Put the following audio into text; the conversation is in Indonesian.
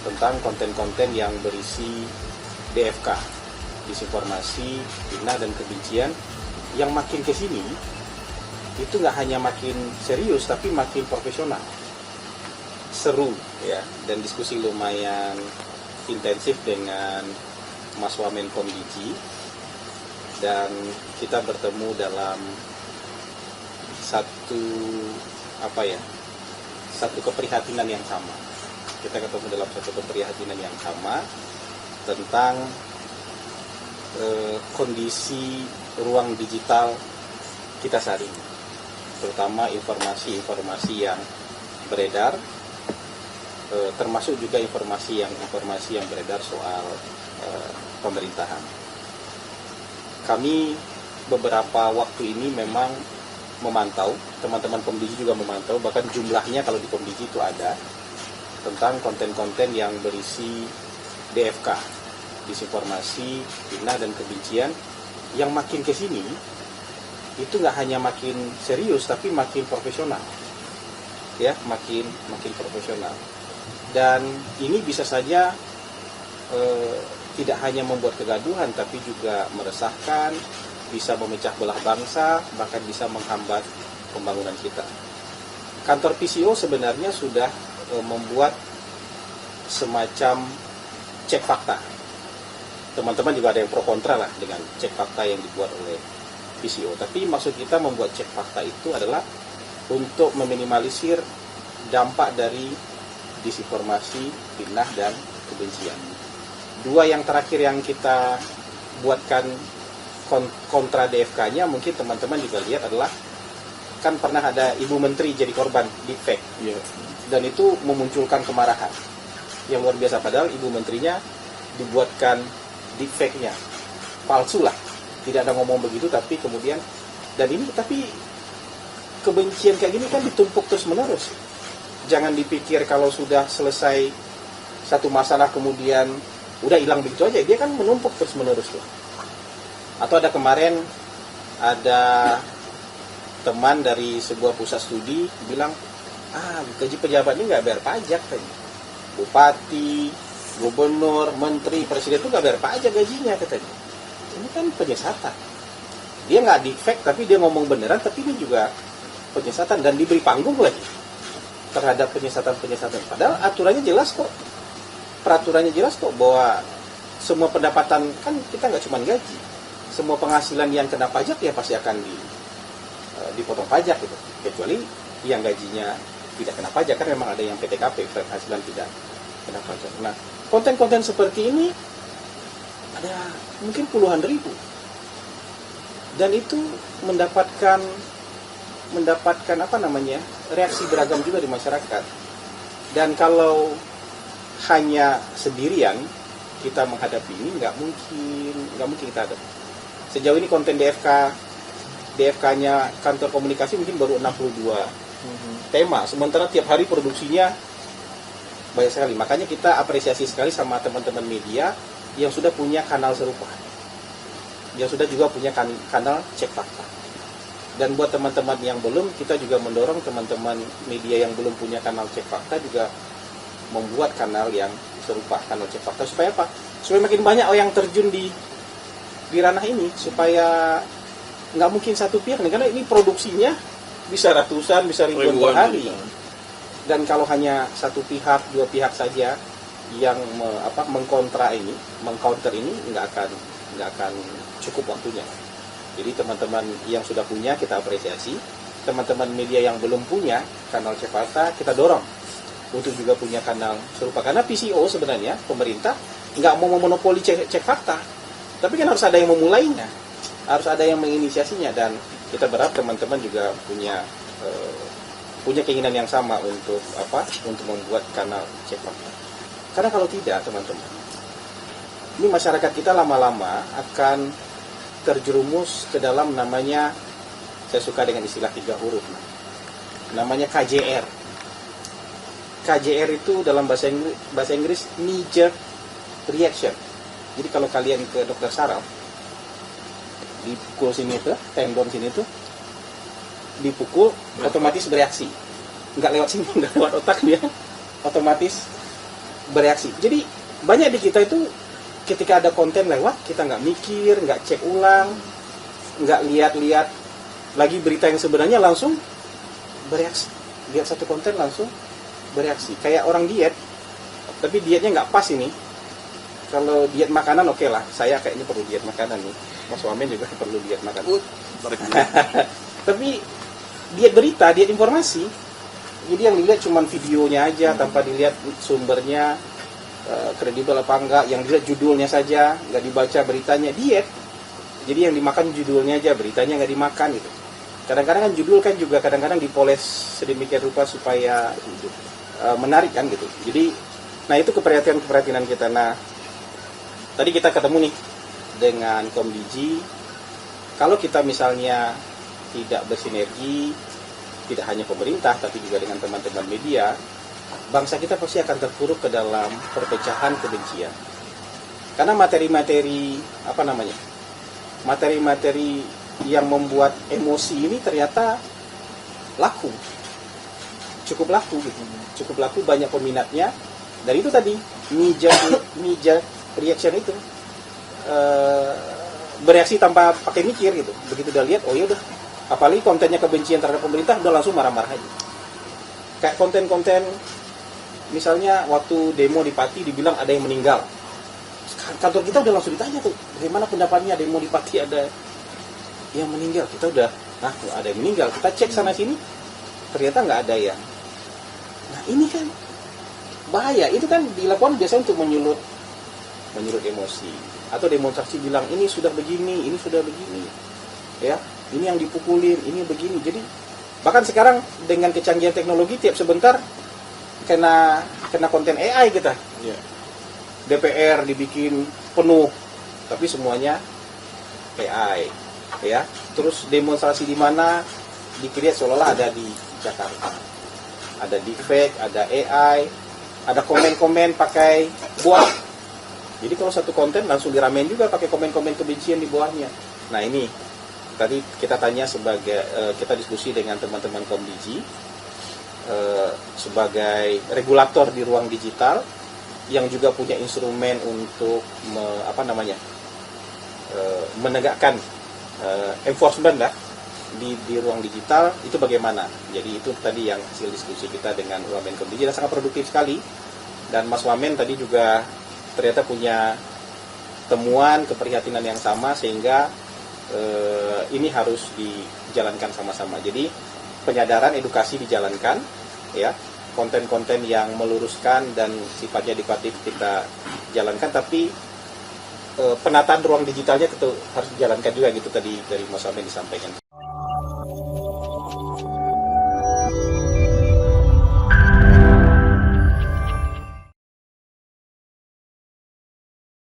tentang konten-konten yang berisi DFK, disinformasi, fitnah dan kebencian, yang makin ke sini itu nggak hanya makin serius tapi makin profesional, seru ya, dan diskusi lumayan intensif dengan Mas Wamenkom Diji, dan kita bertemu dalam satu keprihatinan yang sama. Kita ketemu dalam satu keprihatinan yang sama tentang kondisi ruang digital kita saat ini, terutama informasi-informasi yang beredar, termasuk juga informasi yang beredar soal pemerintahan. Kami beberapa waktu ini memang memantau, teman-teman Komdiji juga memantau, bahkan jumlahnya kalau di Komdiji itu ada, tentang konten-konten yang berisi DFK, disinformasi, fitnah dan kebencian, yang makin ke sini itu nggak hanya makin serius tapi makin profesional, ya, makin profesional. Dan ini bisa saja tidak hanya membuat kegaduhan tapi juga meresahkan, bisa memecah belah bangsa, bahkan bisa menghambat pembangunan kita. Kantor PCO sebenarnya sudah membuat semacam cek fakta. Teman-teman juga ada yang pro kontra lah dengan cek fakta yang dibuat oleh PCO. Tapi maksud kita membuat cek fakta itu adalah untuk meminimalisir dampak dari disinformasi, fitnah dan kebencian. Dua yang terakhir yang kita buatkan kontra DFK-nya, mungkin teman-teman juga lihat, adalah kan pernah ada Ibu Menteri jadi korban deepfake, dan itu memunculkan kemarahan yang luar biasa. Padahal Ibu Menterinya dibuatkan deepfake-nya palsu lah, tidak ada ngomong begitu, tapi kemudian, dan ini tapi kebencian kayak gini kan ditumpuk terus menerus. Jangan dipikir kalau sudah selesai satu masalah kemudian udah hilang begitu aja, dia kan menumpuk terus menerus tuh. Atau ada kemarin ada teman dari sebuah pusat studi bilang, gaji pejabat ini nggak bayar pajak katanya. Bupati, gubernur, menteri, presiden itu nggak bayar pajak gajinya katanya. Ini kan penyesatan. Dia nggak deepfake tapi dia ngomong beneran, tapi ini juga penyesatan dan diberi panggung lagi terhadap penyesatan-penyesatan. Padahal aturannya jelas kok, peraturannya jelas kok, bahwa semua pendapatan, kan kita nggak cuma gaji, semua penghasilan yang kena pajak ya pasti akan dipotong pajak gitu, kecuali yang gajinya tidak kena pajak, kan memang ada yang PTKP, penghasilan tidak kena pajak. Nah, konten-konten seperti ini ada mungkin puluhan ribu, dan itu mendapatkan reaksi beragam juga di masyarakat. Dan kalau hanya sendirian kita menghadapi ini, nggak mungkin kita hadapi. Sejauh ini konten DFK-nya kantor komunikasi mungkin baru 62 tema, sementara tiap hari produksinya banyak sekali. Makanya kita apresiasi sekali sama teman-teman media yang sudah punya kanal serupa, yang sudah juga punya kanal cek fakta. Dan buat teman-teman yang belum, kita juga mendorong teman-teman media yang belum punya kanal cek fakta juga membuat kanal yang serupa, kanal cek fakta. Supaya apa? Supaya makin banyak orang yang terjun di ranah ini, supaya nggak mungkin satu pihak nih, karena ini produksinya bisa ratusan, bisa ribuan per hari. Dan kalau hanya satu pihak, dua pihak saja yang mengcounter ini, nggak akan cukup waktunya. Jadi teman-teman yang sudah punya kita apresiasi, teman-teman media yang belum punya kanal cek fakta kita dorong untuk juga punya kanal serupa. Karena PCO sebenarnya, pemerintah nggak mau memonopoli cek fakta, tapi kan harus ada yang memulainya, harus ada yang menginisiasinya. Dan kita berharap teman-teman juga punya keinginan yang sama untuk membuat kanal cek fakta. Karena kalau tidak, teman-teman, ini masyarakat kita lama-lama akan terjerumus ke dalam namanya, saya suka dengan istilah 3 huruf, namanya KJR. KJR itu dalam bahasa Inggris knee jerk reaction. Jadi kalau kalian ke dokter saraf, dipukul sini tuh, tendon sini tuh dipukul, otomatis bereaksi. Nggak lewat sini, nggak lewat otak, dia otomatis bereaksi. Jadi banyak di kita itu ketika ada konten lewat, kita nggak mikir, nggak cek ulang, nggak lihat-lihat lagi berita yang sebenarnya, langsung bereaksi. Lihat satu konten langsung bereaksi. Kayak orang diet, tapi dietnya nggak pas ini. Kalau diet makanan oke lah, saya kayaknya perlu diet makanan nih. Mas Wamen juga perlu diet makanan. Tapi diet berita, diet informasi, jadi yang dilihat cuma videonya aja tanpa dilihat sumbernya, kredibel apa enggak, yang dilihat judulnya saja, nggak dibaca beritanya. Diet, jadi yang dimakan judulnya aja, beritanya nggak dimakan gitu. Kadang-kadang kan judul kan juga kadang-kadang dipoles sedemikian rupa supaya menarik kan gitu. Jadi, nah itu keprihatinan kita. Nah, tadi kita ketemu nih dengan Komdigi. Kalau kita misalnya tidak bersinergi, tidak hanya pemerintah tapi juga dengan teman-teman media, bangsa kita pasti akan terpuruk ke dalam perpecahan kebencian. Karena materi-materi materi-materi yang membuat emosi ini ternyata laku, cukup laku gitu, cukup laku, banyak peminatnya. Dan itu tadi knee-jerk reaction itu, bereaksi tanpa pakai mikir gitu. Begitu udah lihat, oh ya udah, apalagi kontennya kebencian terhadap pemerintah, udah langsung marah-marah aja. Kayak konten-konten misalnya waktu demo di Pati dibilang ada yang meninggal, kantor kita udah langsung ditanya tuh, bagaimana pendapatnya demo di Pati ada yang meninggal. Kita udah, nah ada yang meninggal, kita cek sana sini, ternyata nggak ada yang. Nah ini kan bahaya. Itu kan dilakukan biasanya untuk menyulut emosi, atau demonstrasi bilang ini sudah begini, ini sudah begini, ya, ini yang dipukulin, ini begini. Jadi bahkan sekarang dengan kecanggihan teknologi, tiap sebentar kena konten AI kita. DPR dibikin penuh, tapi semuanya AI, ya. Terus demonstrasi di mana dikira seolah-olah ada di Jakarta, ada deepfake, ada AI, ada komen-komen pakai bot. Jadi kalau satu konten langsung diramein juga pakai komen-komen kebencian di bawahnya. Nah ini tadi kita tanya kita diskusi dengan teman-teman Komdigi sebagai regulator di ruang digital yang juga punya instrumen untuk menegakkan enforcement lah di ruang digital itu bagaimana. Jadi itu tadi yang hasil diskusi kita dengan Wamen Komdigi, dan sangat produktif sekali. Dan Mas Wamen tadi juga ternyata punya temuan keprihatinan yang sama, sehingga ini harus dijalankan sama-sama. Jadi penyadaran, edukasi dijalankan, ya, konten-konten yang meluruskan dan sifatnya edukatif kita jalankan, tapi penataan ruang digitalnya itu harus dijalankan juga gitu, tadi dari Mas Wamen disampaikan.